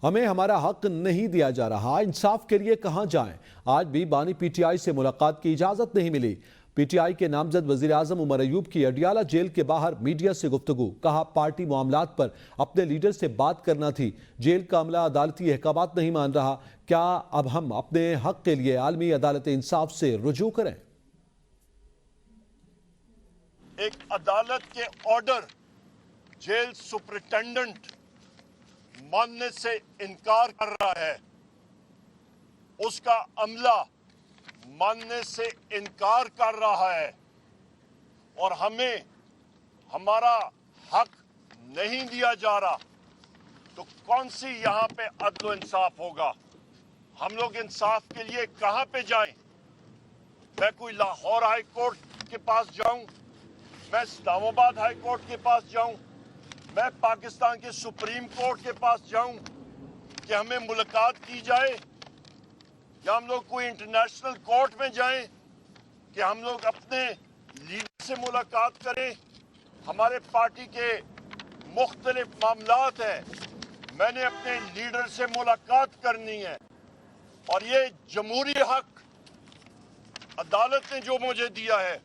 ہمیں ہمارا حق نہیں دیا جا رہا، انصاف کے لیے کہاں جائیں؟ آج بھی بانی پی ٹی آئی سے ملاقات کی اجازت نہیں ملی۔ پی ٹی آئی کے نامزد وزیر اعظم عمر ایوب کی اڈیالہ جیل کے باہر میڈیا سے گفتگو، کہا پارٹی معاملات پر اپنے لیڈر سے بات کرنا تھی، جیل کا عملہ عدالتی احکامات نہیں مان رہا، کیا اب ہم اپنے حق کے لیے عالمی عدالت انصاف سے رجوع کریں؟ ایک عدالت کے آرڈر جیل سپرنٹینڈنٹ ماننے سے انکار کر رہا ہے، اس کا عملہ ماننے سے انکار کر رہا ہے، اور ہمیں ہمارا حق نہیں دیا جا رہا، تو کون سی یہاں پہ عدل و انصاف ہوگا؟ ہم لوگ انصاف کے لیے کہاں پہ جائیں؟ میں کوئی لاہور ہائی کورٹ کے پاس جاؤں؟ میں اسلام آباد ہائی کورٹ کے پاس جاؤں؟ میں پاکستان کے سپریم کورٹ کے پاس جاؤں کہ ہمیں ملاقات کی جائے؟ یا ہم لوگ کوئی انٹرنیشنل کورٹ میں جائیں کہ ہم لوگ اپنے لیڈر سے ملاقات کریں؟ ہمارے پارٹی کے مختلف معاملات ہیں، میں نے اپنے لیڈر سے ملاقات کرنی ہے، اور یہ جمہوری حق عدالت نے جو مجھے دیا ہے